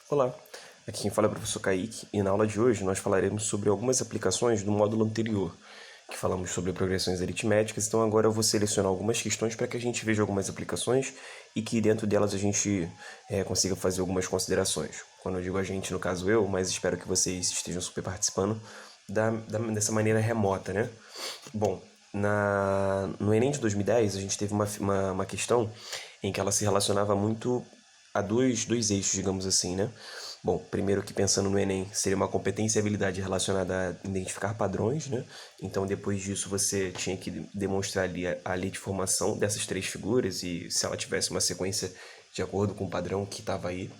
Olá, aqui quem fala é o professor Kaique e na aula de hoje nós falaremos sobre algumas aplicações do módulo anterior, que falamos sobre progressões aritméticas, então agora eu vou selecionar algumas questões para que a gente veja algumas aplicações e que dentro delas a gente consiga fazer algumas considerações. Quando eu digo a gente, no caso eu, mas espero que vocês estejam super participando dessa maneira remota, né? Bom, no Enem de 2010 a gente teve uma questão em que ela se relacionava muito a dois eixos, digamos assim, né? Bom, primeiro que pensando no Enem, seria uma competência e habilidade relacionada a identificar padrões, né? Então, depois disso, você tinha que demonstrar ali a lei de formação dessas três figuras e se ela tivesse uma sequência de acordo com o padrão que estava aí,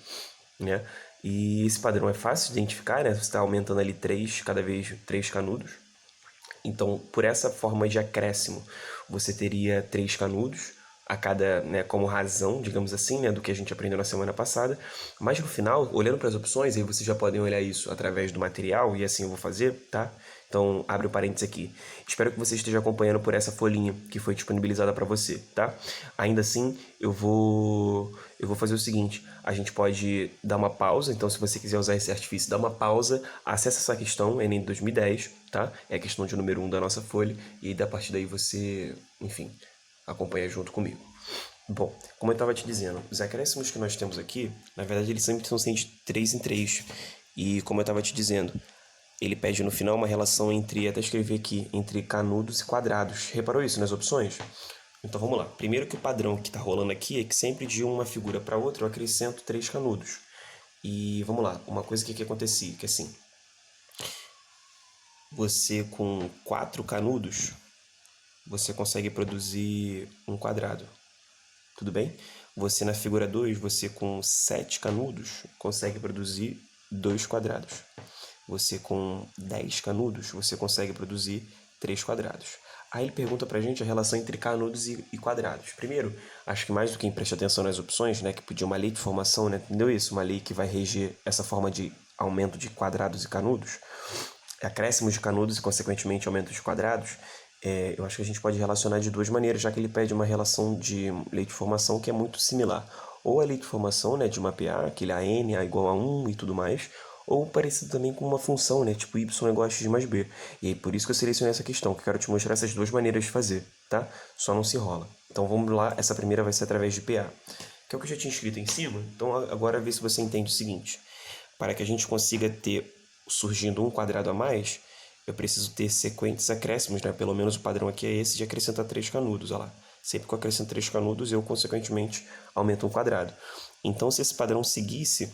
né? E esse padrão é fácil de identificar, né? Você está aumentando ali cada vez três canudos. Então, por essa forma de acréscimo, você teria três canudos a cada, né, como razão, digamos assim, né, do que a gente aprendeu na semana passada. Mas no final, olhando para as opções, aí vocês já podem olhar isso através do material, e assim eu vou fazer, tá? Então, abre o parênteses aqui. Espero que você esteja acompanhando por essa folhinha que foi disponibilizada para você, tá? Ainda assim, eu vou fazer o seguinte, a gente pode dar uma pausa, então se você quiser usar esse artifício, dá uma pausa, acessa essa questão, Enem 2010, tá? É a questão de número 1 da nossa folha, e a partir daí você, enfim, acompanha junto comigo. Bom, como eu estava te dizendo, os acréscimos que nós temos aqui, na verdade, eles sempre são de 3 em 3. E como eu estava te dizendo, ele pede no final uma relação entre, até escrever aqui, entre canudos e quadrados. Reparou isso nas opções? Então vamos lá. Primeiro que o padrão que está rolando aqui é que sempre de uma figura para outra eu acrescento três canudos. E vamos lá, uma coisa que acontecia, que assim, você com quatro canudos, você consegue produzir um quadrado. Tudo bem? Você na figura 2, você com 7 canudos, consegue produzir 2 quadrados. Você com 10 canudos, você consegue produzir 3 quadrados. Aí ele pergunta pra gente a relação entre canudos e quadrados. Primeiro, acho que mais do que quem presta atenção nas opções, né, que podia uma lei de formação, né, entendeu isso? Uma lei que vai reger essa forma de aumento de quadrados e canudos, acréscimos de canudos e, consequentemente, aumento de quadrados. Eu acho que a gente pode relacionar de duas maneiras, já que ele pede uma relação de lei de formação que é muito similar. Ou a lei de formação, né, de mapear, aquele AN é igual a 1 e tudo mais, ou parecido também com uma função, né, tipo y é igual a x mais b. E aí, por isso que eu selecionei essa questão, que eu quero te mostrar essas duas maneiras de fazer, tá? Só não se rola. Então vamos lá, essa primeira vai ser através de PA, que é o que eu já tinha escrito em cima. Então agora vê se você entende o seguinte. Para que a gente consiga ter, surgindo um quadrado a mais, eu preciso ter sequentes acréscimos, né? Pelo menos o padrão aqui é esse de acrescentar três canudos, olha lá. Sempre que eu acrescento três canudos, eu, consequentemente, aumento um quadrado. Então, se esse padrão seguisse,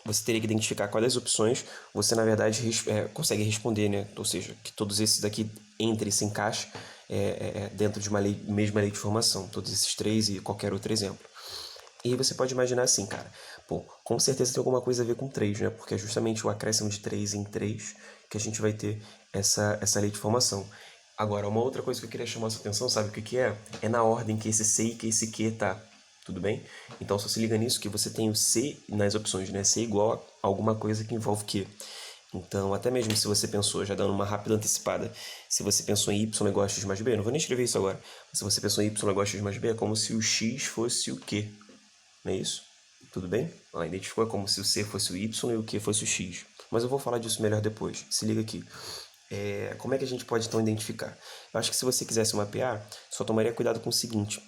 você teria que identificar quais das opções você, na verdade, consegue responder, né? Ou seja, que todos esses daqui entre e se encaixem dentro de uma mesma lei de formação. Todos esses três e qualquer outro exemplo. E aí você pode imaginar assim, cara, pô, com certeza tem alguma coisa a ver com 3, né? Porque é justamente o acréscimo de 3 em 3 que a gente vai ter essa lei de formação. Agora, uma outra coisa que eu queria chamar a sua atenção, sabe o que que é? É na ordem que esse C e que esse Q tá. Tudo bem? Então só se liga nisso que você tem o C nas opções, né? C igual a alguma coisa que envolve Q. Então, até mesmo se você pensou, já dando uma rápida antecipada, se você pensou em y igual a x mais b, não vou nem escrever isso agora, mas se você pensou em y igual a x mais b, é como se o x fosse o q, não é isso? Tudo bem? Ela identificou como se o C fosse o Y e o Q fosse o X. Mas eu vou falar disso melhor depois. Se liga aqui. Como é que a gente pode então identificar? Eu acho que se você quisesse mapear, só tomaria cuidado com o seguinte,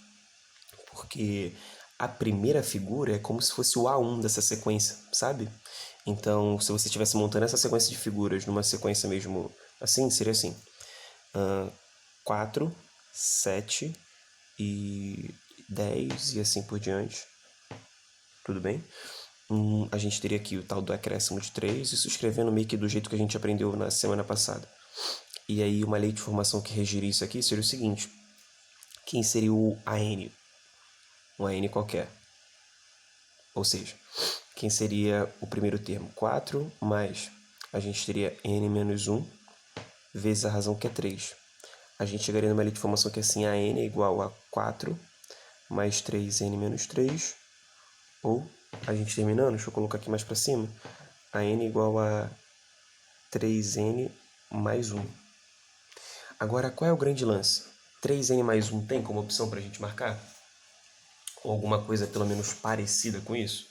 porque a primeira figura é como se fosse o A1 dessa sequência, sabe? Então, se você estivesse montando essa sequência de figuras numa sequência mesmo assim, seria assim: 4, 7 e 10 e assim por diante. Tudo bem? A gente teria aqui o tal do acréscimo de 3, isso escrevendo meio que do jeito que a gente aprendeu na semana passada. E aí uma lei de formação que regiria isso aqui seria o seguinte: quem seria o AN? Um AN qualquer. Ou seja, quem seria o primeiro termo? 4 mais, a gente teria n menos 1 vezes a razão que é 3. A gente chegaria numa lei de formação que é assim: AN é igual a 4 mais 3n menos 3, ou, a gente terminando, deixa eu colocar aqui mais para cima, a n é igual a 3n mais 1. Agora, qual é o grande lance? 3n mais 1 tem como opção para a gente marcar? Ou alguma coisa pelo menos parecida com isso?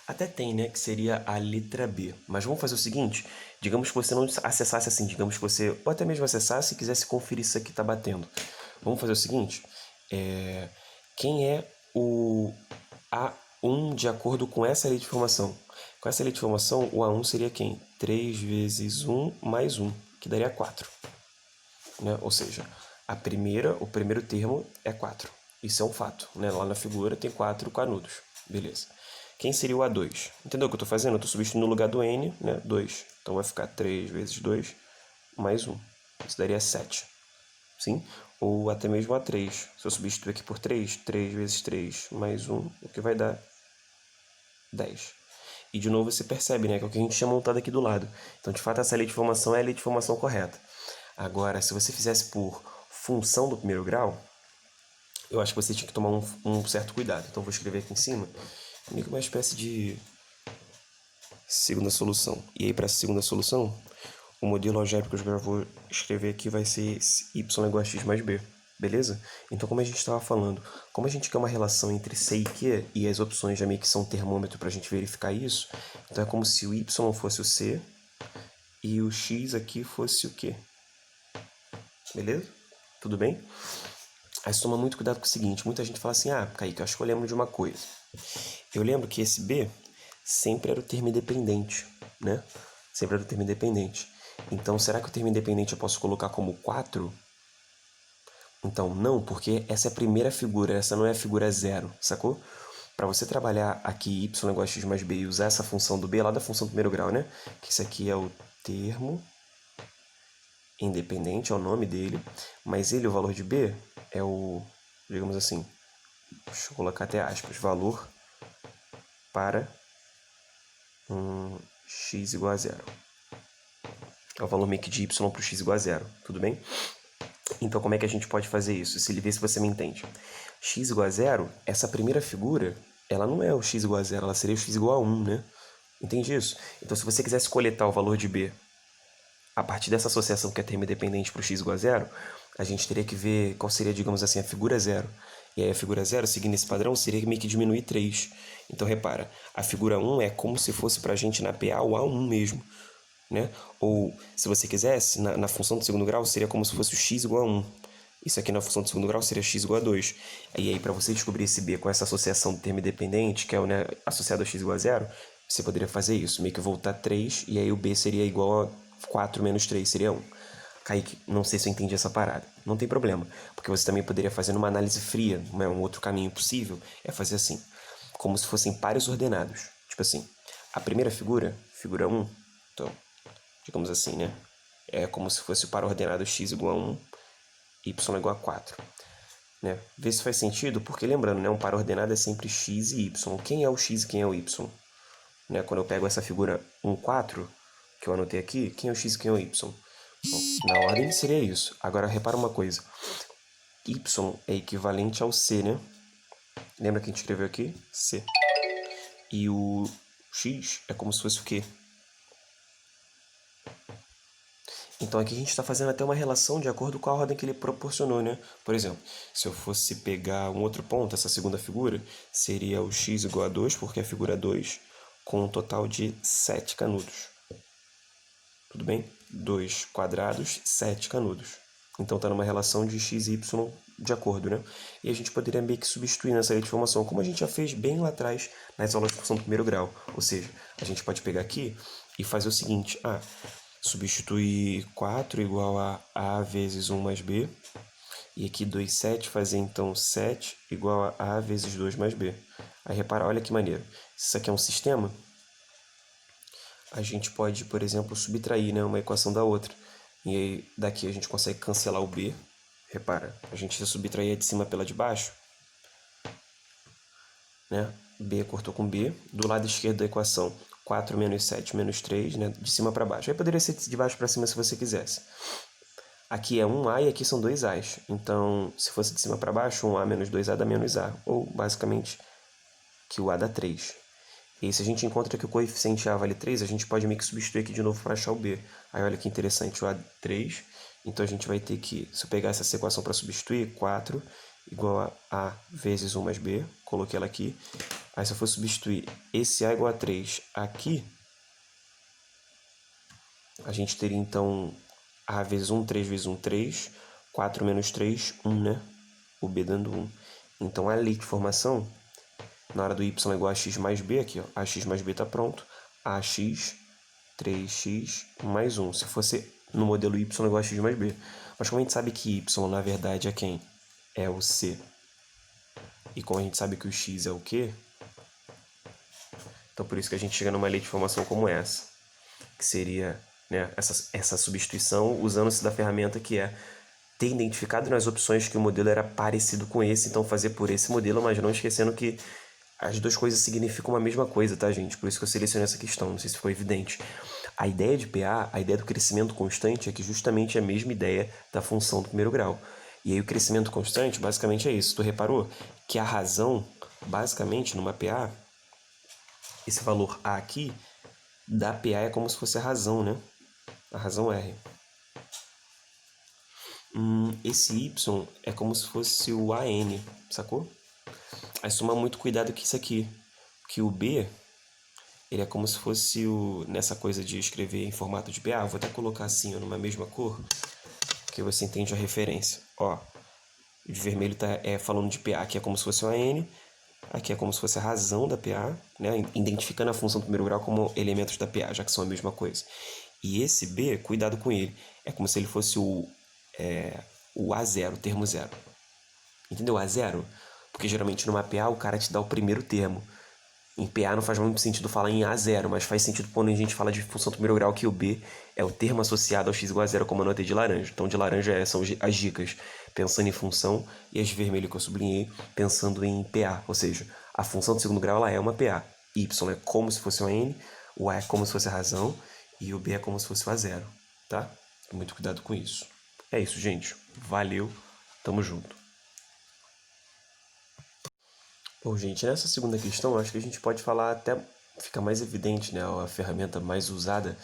Até tem, né? Que seria a letra B. Mas vamos fazer o seguinte: digamos que você não acessasse assim, digamos que você, ou até mesmo acessasse e quisesse conferir se isso aqui está batendo. Vamos fazer o seguinte: quem é o A1 de acordo com essa lei de formação? Com essa lei de formação, o A1 seria quem? 3 vezes 1 mais 1, que daria 4. Né? Ou seja, o primeiro termo é 4. Isso é um fato. Né? Lá na figura tem 4 canudos. Beleza. Quem seria o A2? Entendeu o que eu estou fazendo? Eu estou substituindo no lugar do N, né? 2. Então vai ficar 3 vezes 2 mais 1. Isso daria 7. Sim? Ou até mesmo A3. Se eu substituir aqui por 3, 3 vezes 3 mais 1, o que vai dar? 10. E de novo você percebe, né, que é o que a gente tinha montado aqui do lado. Então, de fato, essa lei de formação é a lei de formação correta. Agora, se você fizesse por função do primeiro grau, eu acho que você tinha que tomar um certo cuidado. Então, vou escrever aqui em cima, meio que uma espécie de segunda solução. E aí, para essa segunda solução, o modelo algébrico que eu já vou escrever aqui vai ser y igual a x mais b. Beleza? Então, como a gente estava falando, como a gente quer uma relação entre C e Q, e as opções já meio que são termômetro para a gente verificar isso, então é como se o Y fosse o C e o X aqui fosse o Q. Beleza? Tudo bem? Aí você toma muito cuidado com o seguinte, muita gente fala assim, Kaique, eu acho que eu lembro de uma coisa. Eu lembro que esse B sempre era o termo independente, né? Sempre era o termo independente. Então, será que o termo independente eu posso colocar como 4? Então, não, porque essa é a primeira figura, essa não é a figura 0, sacou? Para você trabalhar aqui y igual a x mais b e usar essa função do b lá da função do primeiro grau, né? Que isso aqui é o termo independente, é o nome dele, mas ele, o valor de b, é o, digamos assim, deixa eu colocar até aspas, valor para x igual a 0. É o valor meio que de y para o x igual a 0, tudo bem? Então, como é que a gente pode fazer isso? Vê se você me entende. X igual a 0, essa primeira figura, ela não é o x igual a 0, ela seria o x igual a 1, né? Entende isso? Então, se você quisesse coletar o valor de b a partir dessa associação que é termo independente para o x igual a 0, a gente teria que ver qual seria, digamos assim, a figura 0. E aí a figura 0, seguindo esse padrão, seria meio que diminuir 3. Então, repara, a figura 1 é como se fosse para a gente na PA o A1 mesmo. Né? Ou, se você quisesse, na função do segundo grau, seria como se fosse o x igual a 1. Isso aqui na função do segundo grau seria x igual a 2. E aí, para você descobrir esse b com essa associação do termo independente, que é né, associado a x igual a 0, você poderia fazer isso, meio que voltar 3, e aí o b seria igual a 4 menos 3, seria 1. Kaique, não sei se eu entendi essa parada. Não tem problema, porque você também poderia fazer numa análise fria, um outro caminho possível, é fazer assim, como se fossem pares ordenados. Tipo assim, a primeira figura, figura 1, então, digamos assim, né? É como se fosse o par ordenado x igual a 1, y igual a 4. Né? Vê se faz sentido, porque lembrando, né, um par ordenado é sempre x e y. Quem é o x e quem é o y? Né? Quando eu pego essa figura 1, 4, que eu anotei aqui, quem é o x e quem é o y? Bom, na ordem seria isso. Agora, repara uma coisa. Y é equivalente ao c, né? Lembra que a gente escreveu aqui? C. E o x é como se fosse o quê? Então aqui a gente está fazendo até uma relação de acordo com a ordem que ele proporcionou, né? Por exemplo, se eu fosse pegar um outro ponto, essa segunda figura, seria o x igual a 2, porque é a figura 2, com um total de 7 canudos. Tudo bem? 2 quadrados, 7 canudos. Então está numa relação de x e y de acordo, né? E a gente poderia meio que substituir nessa lei de formação, como a gente já fez bem lá atrás nas aulas de função do primeiro grau. Ou seja, a gente pode pegar aqui e fazer o seguinte, substituir 4 igual a A vezes 1 mais B. E aqui 2, 7, fazer então 7 igual a A vezes 2 mais B. Aí repara, olha que maneiro. Se isso aqui é um sistema, a gente pode, por exemplo, subtrair, né, uma equação da outra. E aí daqui a gente consegue cancelar o B. Repara, a gente subtrair a de cima pela de baixo. Né? B cortou com B. Do lado esquerdo da equação, 4 menos 7 menos 3, né? De cima para baixo. Aí poderia ser de baixo para cima se você quisesse. Aqui é 1A e aqui são 2A's. Então, se fosse de cima para baixo, 1A menos 2A dá menos A. Ou, basicamente, que o A dá 3. E aí, se a gente encontra que o coeficiente A vale 3, a gente pode meio que substituir aqui de novo para achar o B. Aí, olha que interessante, o A 3. Então, a gente vai ter que, se eu pegar essa equação para substituir, 4 igual a vezes 1 mais B, coloquei ela aqui. Aí se eu for substituir esse A igual a 3 aqui, a gente teria então A vezes 1, 3 vezes 1, 3, 4 menos 3, 1, né? O B dando 1. Então a lei de formação, na hora do y igual a x mais b, aqui ó, ax mais b está pronto, ax 3x mais 1, se fosse no modelo y igual a x mais b. Mas como a gente sabe que y na verdade é quem? É o c. E como a gente sabe que o x é o quê? Então por isso que a gente chega numa lei de formação como essa, que seria, né, essa substituição usando-se da ferramenta que é ter identificado nas opções que o modelo era parecido com esse, então fazer por esse modelo, mas não esquecendo que as duas coisas significam a mesma coisa, tá, gente? Por isso que eu selecionei essa questão, não sei se ficou evidente. A ideia de PA, a ideia do crescimento constante, é que justamente é a mesma ideia da função do primeiro grau. E aí o crescimento constante, basicamente é isso. Tu reparou que a razão, basicamente, numa PA, esse valor A aqui, da PA é como se fosse a razão, né? A razão R. Esse Y é como se fosse o AN, sacou? Aí toma muito cuidado com isso aqui, que o B, ele é como se fosse nessa coisa de escrever em formato de PA, vou até colocar assim, ó, numa mesma cor, que você entende a referência. Ó, de vermelho tá falando de PA, aqui é como se fosse o AN, aqui é como se fosse a razão da PA, né, identificando a função do primeiro grau como elementos da PA, já que são a mesma coisa. E esse B, cuidado com ele, é como se ele fosse o A0, o termo zero. Entendeu? A0? Porque geralmente numa PA o cara te dá o primeiro termo. Em PA não faz muito sentido falar em A0, mas faz sentido quando a gente fala de função do primeiro grau que o B é o termo associado ao x igual a zero, como eu anotei de laranja. Então de laranja são as dicas pensando em função e as de vermelho que eu sublinhei pensando em PA. Ou seja, a função do segundo grau ela é uma PA. Y é como se fosse um N, o A é como se fosse a razão e o B é como se fosse o A0. Tá? Muito cuidado com isso. É isso, gente. Valeu. Tamo junto. Bom, gente, nessa segunda questão, acho que a gente pode falar até fica mais evidente, né? A ferramenta mais usada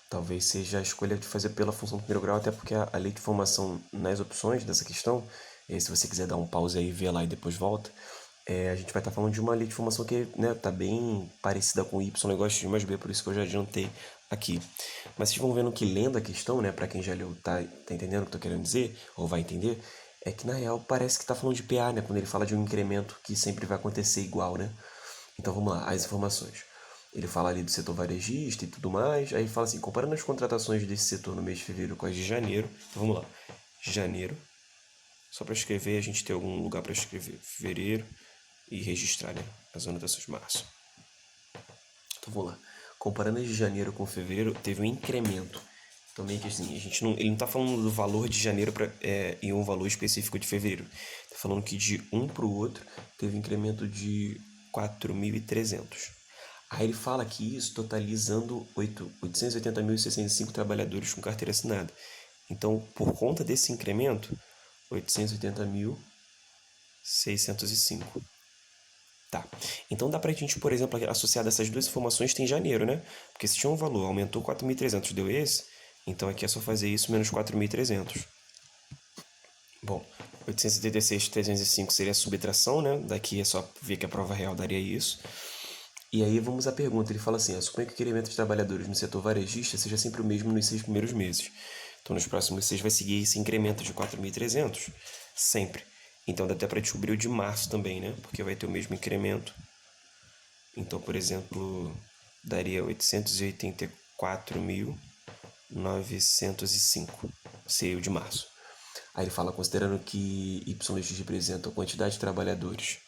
talvez seja a escolha de fazer pela função do primeiro grau, até porque a lei de formação nas opções dessa questão, se você quiser dar um pause aí, ver lá e depois volta, a gente vai estar falando de uma lei de formação que, né, tá bem parecida com y igual a x mais b, por isso que eu já adiantei aqui. Mas vocês vão vendo que lendo a questão, né, para quem já leu, tá entendendo o que eu tô querendo dizer, ou vai entender, é que na real parece que tá falando de PA, né, quando ele fala de um incremento que sempre vai acontecer igual, né? Então vamos lá, as informações. Ele fala ali do setor varejista e tudo mais, aí ele fala assim, comparando as contratações desse setor no mês de fevereiro com as de janeiro, então vamos lá, janeiro, só para escrever, a gente tem algum lugar para escrever, fevereiro, e registrar, né, as anotações de março. Então vamos lá. Comparando de janeiro com fevereiro, teve um incremento. Então meio que assim, ele não está falando do valor de janeiro em um valor específico de fevereiro. Está falando que de um para o outro teve um incremento de 4.300. Aí ele fala que isso totalizando 880.605 trabalhadores com carteira assinada. Então, por conta desse incremento, 880.605. Tá. Então dá pra gente, por exemplo, associar dessas duas informações tem janeiro, né? Porque se tinha um valor, aumentou 4.300, deu esse, então aqui é só fazer isso menos 4.300. Bom, 876.305 seria a subtração, né? Daqui é só ver que a prova real daria isso. E aí vamos à pergunta, ele fala assim, suponha que o incremento de trabalhadores no setor varejista seja sempre o mesmo nos 6 primeiros meses. Então nos próximos 6 vai seguir esse incremento de 4.300, sempre. Então dá até para descobrir o de março também, né? Porque vai ter o mesmo incremento. Então, por exemplo, daria 884.905, seria o de março. Aí ele fala, considerando que YX representa a quantidade de trabalhadores,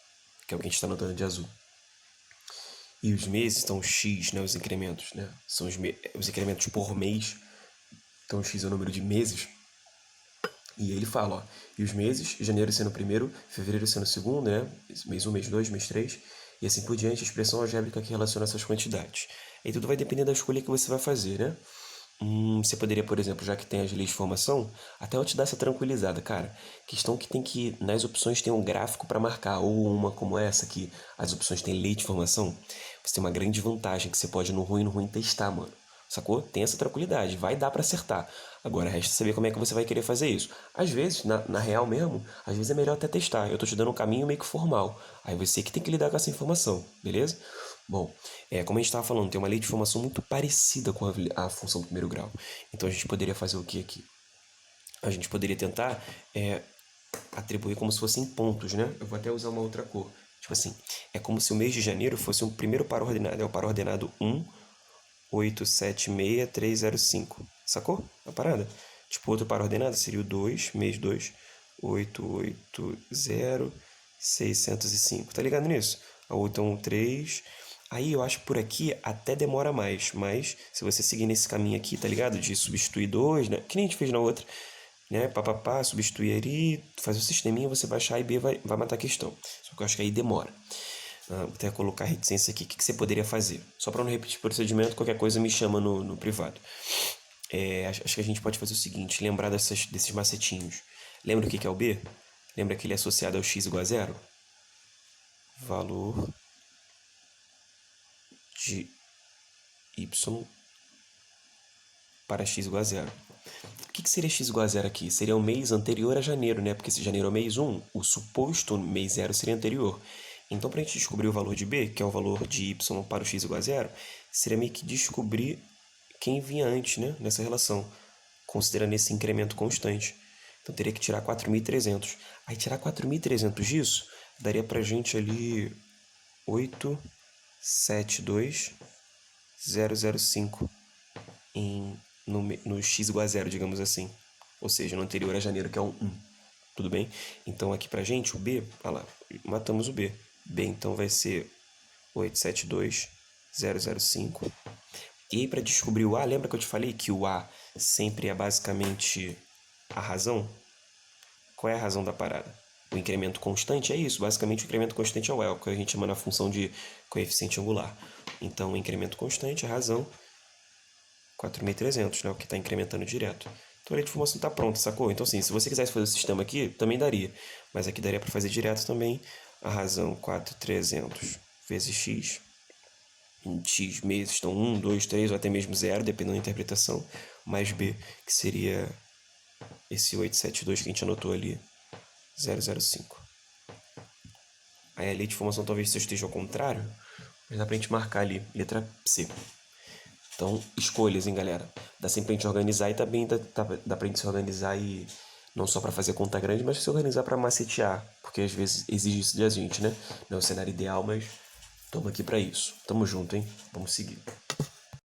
que é o que a gente está notando de azul. E os meses estão X, né? Os incrementos, né? São os incrementos por mês. Então X é o número de meses. E ele fala, ó, e os meses, janeiro sendo o primeiro, fevereiro sendo o segundo, né? Mês 1, mês 2, mês 3, e assim por diante, a expressão algébrica que relaciona essas quantidades. E tudo vai depender da escolha que você vai fazer, né? Você poderia, por exemplo, já que tem as leis de formação, até eu te dar essa tranquilizada, cara. Questão que tem que, nas opções tem um gráfico para marcar, ou uma como essa, que as opções têm lei de formação, você tem uma grande vantagem, que você pode no ruim testar, mano. Sacou? Tem essa tranquilidade, vai dar para acertar. Agora, resta saber como é que você vai querer fazer isso. Às vezes, na real mesmo, às vezes é melhor até testar. Eu tô te dando um caminho meio que formal. Aí você que tem que lidar com essa informação, beleza? Bom, como a gente estava falando, tem uma lei de formação muito parecida com a função do primeiro grau. Então a gente poderia fazer o que aqui? A gente poderia tentar atribuir como se fossem pontos, né? Eu vou até usar uma outra cor. Tipo assim, é como se o mês de janeiro fosse um primeiro par ordenado. É o par ordenado 1, 8, 7, 6, 3, 0, 5. Sacou? A parada? Tipo, outro par ordenado seria o 2, mês 2, 8, 8, 0, 605. Tá ligado nisso? A outra é um 3. Aí eu acho que por aqui até demora mais, mas se você seguir nesse caminho aqui, tá ligado? De substituir 2, né? Que nem a gente fez na outra, né? Papapá, substituir ali, faz o sisteminha, você vai achar e B vai matar a questão. Só que eu acho que aí demora. Vou até colocar reticência aqui. O que você poderia fazer? Só para não repetir o procedimento, qualquer coisa me chama no privado. Acho que a gente pode fazer o seguinte, lembrar desses macetinhos. Lembra o que é o B? Lembra que ele é associado ao x igual a zero? Valor de y para x igual a zero. O que seria x igual a zero aqui? Seria o mês anterior a janeiro, né? Porque se janeiro é o mês 1, o suposto mês 0 seria anterior. Então, para a gente descobrir o valor de b, que é o valor de y para o x igual a zero, seria meio que descobrir quem vinha antes, né? Nessa relação, considerando esse incremento constante. Então, teria que tirar 4.300. Aí, tirar 4.300 disso, daria para a gente ali 872.005 no x igual a zero, digamos assim. Ou seja, no anterior a janeiro, que é um 1. Tudo bem? Então, aqui pra gente, o B, olha lá, matamos o B. B, então, vai ser 872.005. E aí, para descobrir o A, lembra que eu te falei que o A sempre é basicamente a razão? Qual é a razão da parada? O incremento constante é isso. Basicamente, o incremento constante é o E, o que a gente chama na função de coeficiente angular. Então, o incremento constante, a razão, 4.300, né? O que está incrementando direto. Então a lei de formação está pronta, sacou? Então, assim, se você quisesse fazer o sistema aqui, também daria. Mas aqui daria para fazer direto também. A razão 4.300 vezes x. Em x meses estão 1, 2, 3 ou até mesmo 0, dependendo da interpretação. Mais b, que seria esse 872 que a gente anotou ali, 005. Aí a lei de formação talvez esteja ao contrário, mas dá pra gente marcar ali, letra C. Então, escolhas, hein, galera? Dá sempre pra gente organizar e também dá pra gente se organizar e não só para fazer conta grande, mas se organizar para macetear, porque às vezes exige isso de a gente, né? Não é o cenário ideal, mas estamos aqui para isso. Tamo junto, hein? Vamos seguir.